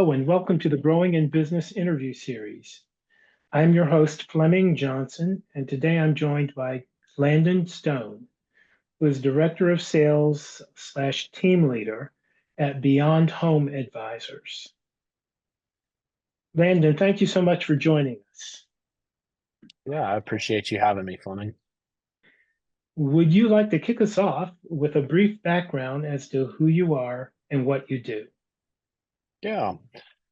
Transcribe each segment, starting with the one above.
Hello, and welcome to the Growing in Business interview series. I'm your host, Fleming Johnson, and today I'm joined by Landon Stone, who is Director of Sales slash Team Leader at Beyond Home Advisors. Landon, thank you so much for joining us. Yeah, I appreciate you having me, Fleming. Would you like to kick us off with a brief background as to who you are and what you do? Yeah.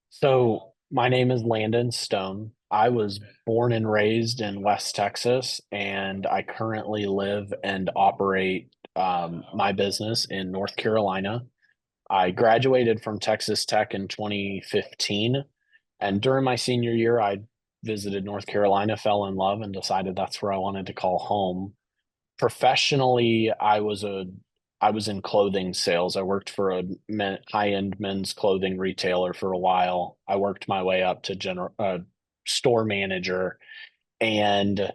So my name is Landon Stone. I was born and raised in West Texas, and I currently live and operate my business in North Carolina. I graduated from Texas Tech in 2015, and during my senior year, I visited North Carolina, fell in love, and decided that's where I wanted to call home. Professionally, I was in clothing sales. I worked for a high-end men's clothing retailer for a while. I worked my way up to general store manager, and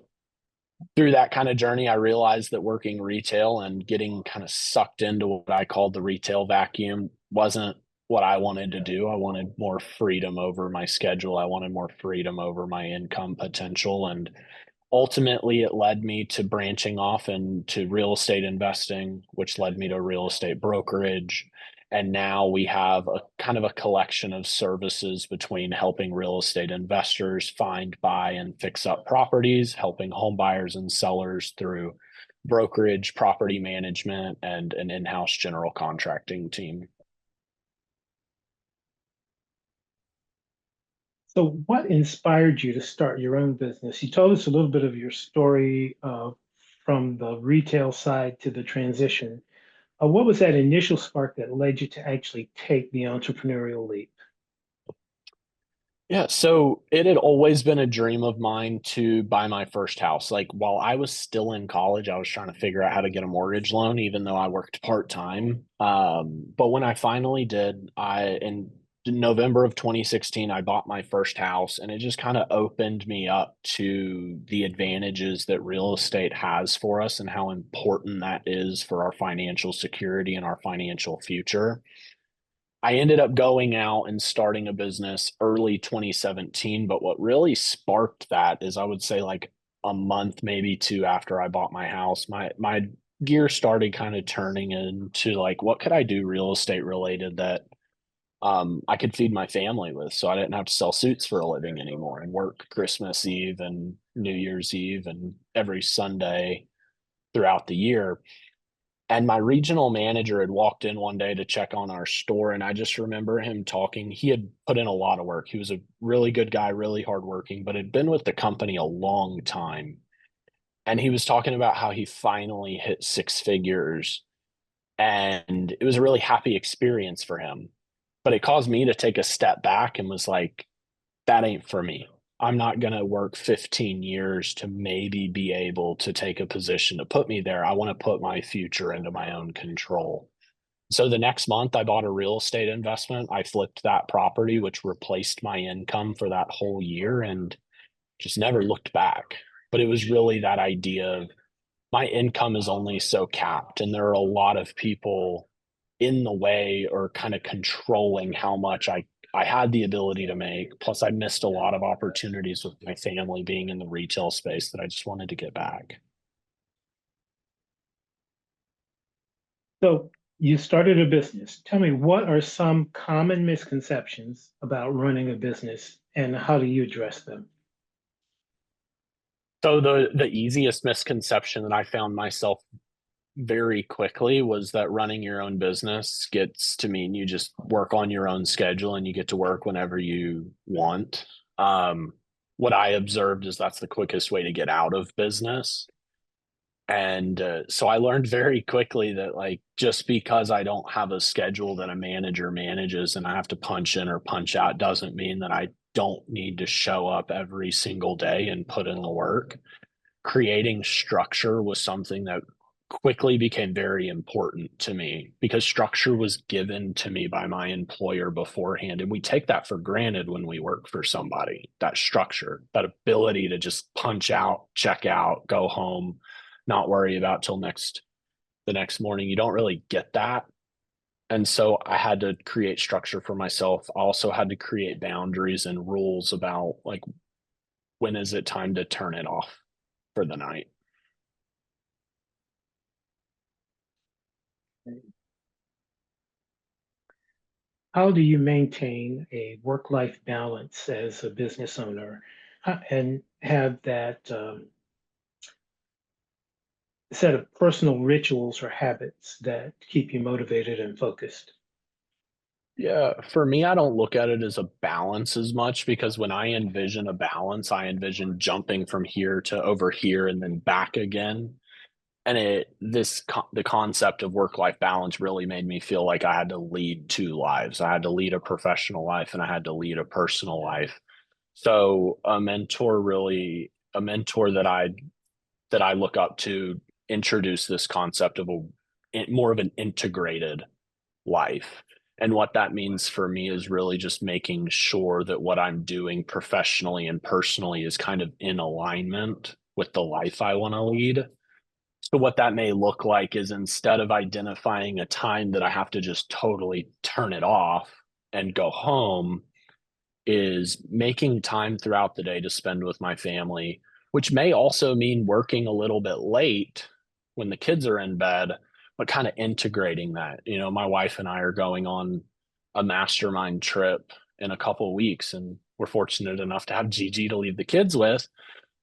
through that kind of journey, I realized that working retail and getting kind of sucked into what I called the retail vacuum wasn't what I wanted to do. I wanted more freedom over my schedule. I wanted more freedom over my income potential, and ultimately it led me to branching off into real estate investing, which led me to real estate brokerage. And now we have a kind of a collection of services between helping real estate investors find, buy, and fix up properties, helping home buyers and sellers through brokerage, property management, and an in-house general contracting team. So, what inspired you to start your own business? You told us a little bit of your story from the retail side to the transition. What was that initial spark that led you to actually take the entrepreneurial leap? Yeah, so it had always been a dream of mine to buy my first house. Like while I was still in college, I was trying to figure out how to get a mortgage loan, even though I worked part-time. But when I finally did, in November of 2016, I bought my first house, and it just kind of opened me up to the advantages that real estate has for us and how important that is for our financial security and our financial future. I ended up going out and starting a business early 2017. But what really sparked that is I would say like a month, maybe two after I bought my house, my gear started kind of turning into like, what could I do real estate related that I could feed my family with? So I didn't have to sell suits for a living anymore and work Christmas Eve and New Year's Eve and every Sunday throughout the year. And my regional manager had walked in one day to check on our store. And I just remember him talking. He had put in a lot of work. He was a really good guy, really hardworking, but had been with the company a long time. And he was talking about how he finally hit six figures. And it was a really happy experience for him. But it caused me to take a step back and was like, that ain't for me. I'm not going to work 15 years to maybe be able to take a position to put me there. I want to put my future into my own control. So the next month, I bought a real estate investment. I flipped that property, which replaced my income for that whole year and just never looked back. But it was really that idea of my income is only so capped, and there are a lot of people in the way or kind of controlling how much I had the ability to make. Plus, I missed a lot of opportunities with my family being in the retail space that I just wanted to get back. So, you started a business. Tell me, what are some common misconceptions about running a business and how do you address them? So the easiest misconception that I found myself very quickly was that running your own business gets to mean you just work on your own schedule and you get to work whenever you want. Um, what I observed is that's the quickest way to get out of business. And so I learned very quickly that like just because I don't have a schedule that a manager manages and I have to punch in or punch out doesn't mean that I don't need to show up every single day and put in the work. Creating structure was something that quickly became very important to me because structure was given to me by my employer beforehand. And we take that for granted when we work for somebody, that structure, that ability to just punch out, check out, go home, not worry about till the next morning. You don't really get that And so I had to create structure for myself. I also had to create boundaries and rules about like when is it time to turn it off for the night. How do you maintain a work-life balance as a business owner and have that set of personal rituals or habits that keep you motivated and focused? Yeah, for me, I don't look at it as a balance as much because when I envision a balance, I envision jumping from here to over here and then back again. And the concept of work-life balance really made me feel like I had to lead two lives. I had to lead a professional life and I had to lead a personal life. So a mentor that I look up to introduce this concept of more of an integrated life. And what that means for me is really just making sure that what I'm doing professionally and personally is kind of in alignment with the life I want to lead. So, what that may look like is instead of identifying a time that I have to just totally turn it off and go home, is making time throughout the day to spend with my family, which may also mean working a little bit late when the kids are in bed, but kind of integrating that. You know, my wife and I are going on a mastermind trip in a couple of weeks, and we're fortunate enough to have Gigi to leave the kids with.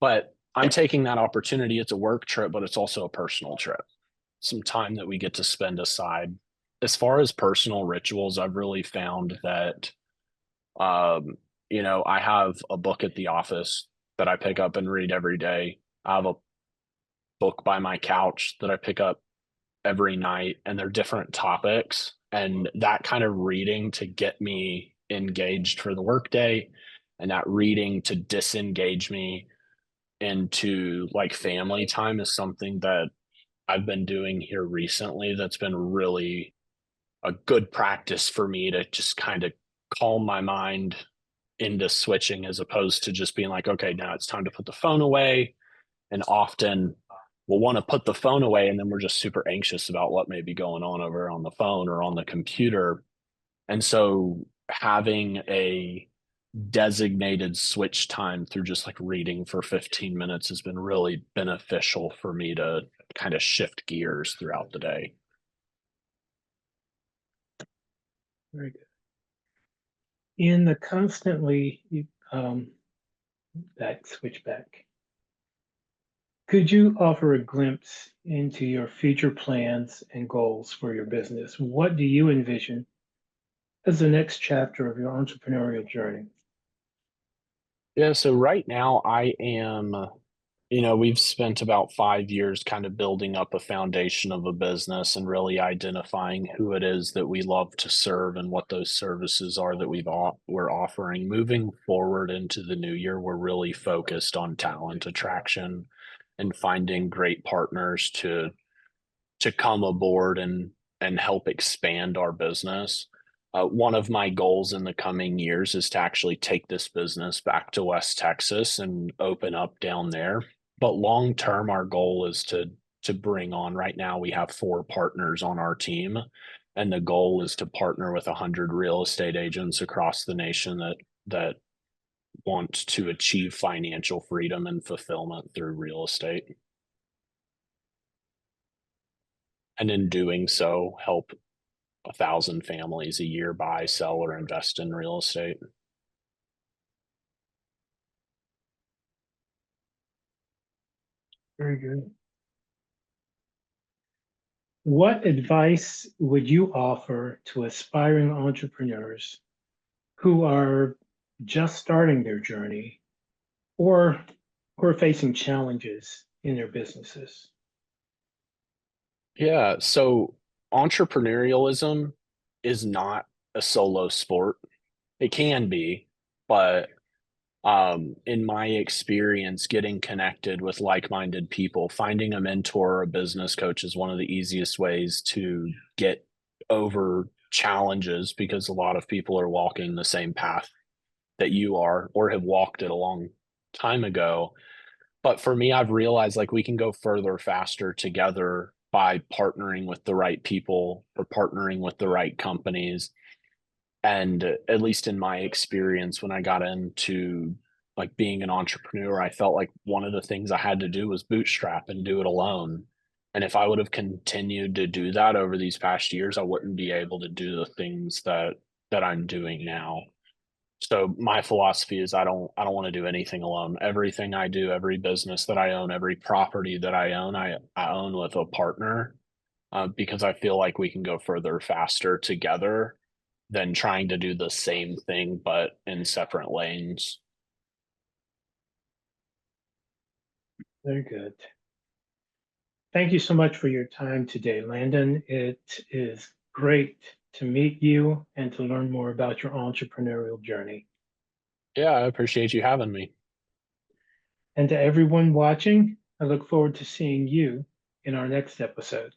But I'm taking that opportunity. It's a work trip, but it's also a personal trip, some time that we get to spend aside. As far as personal rituals, I've really found that um, I have a book at the office that I pick up and read every day. I have a book by my couch that I pick up every night, and they're different topics. And that kind of reading to get me engaged for the workday, and that reading to disengage me into like family time is something that I've been doing here recently. That's been really a good practice for me to just kind of calm my mind into switching as opposed to just being like, okay, now it's time to put the phone away. And often we'll want to put the phone away and then we're just super anxious about what may be going on over on the phone or on the computer. And so having a designated switch time through just like reading for 15 minutes has been really beneficial for me to kind of shift gears throughout the day. Very good. In the constantly um, back switch back, could you offer a glimpse into your future plans and goals for your business? What do you envision as the next chapter of your entrepreneurial journey? Yeah, so right now we've spent about 5 years kind of building up a foundation of a business and really identifying who it is that we love to serve and what those services are that we're offering. Moving forward into the new year, we're really focused on talent attraction and finding great partners to come aboard and help expand our business. One of my goals in the coming years is to actually take this business back to West Texas and open up down there. But long term, our goal is to bring on. Right now, we have 4 partners on our team, and the goal is to partner with 100 real estate agents across the nation that want to achieve financial freedom and fulfillment through real estate, and in doing so, help 1,000 families a year buy, sell, or invest in real estate. Very good. What advice would you offer to aspiring entrepreneurs who are just starting their journey or who are facing challenges in their businesses? Yeah. So entrepreneurialism is not a solo sport. It can be, but in my experience, getting connected with like-minded people, finding a mentor or a business coach is one of the easiest ways to get over challenges because a lot of people are walking the same path that you are or have walked it a long time ago. But for me, I've realized like we can go further faster together by partnering with the right people or partnering with the right companies. And at least in my experience, when I got into like being an entrepreneur, I felt like one of the things I had to do was bootstrap and do it alone. And if I would have continued to do that over these past years, I wouldn't be able to do the things that I'm doing now. So my philosophy is I don't want to do anything alone. Everything I do, every business that I own, every property that I own with a partner, because I feel like we can go further faster together than trying to do the same thing but in separate lanes. Very good. Thank you so much for your time today, Landon. It is great to meet you and to learn more about your entrepreneurial journey. Yeah, I appreciate you having me. And to everyone watching, I look forward to seeing you in our next episode.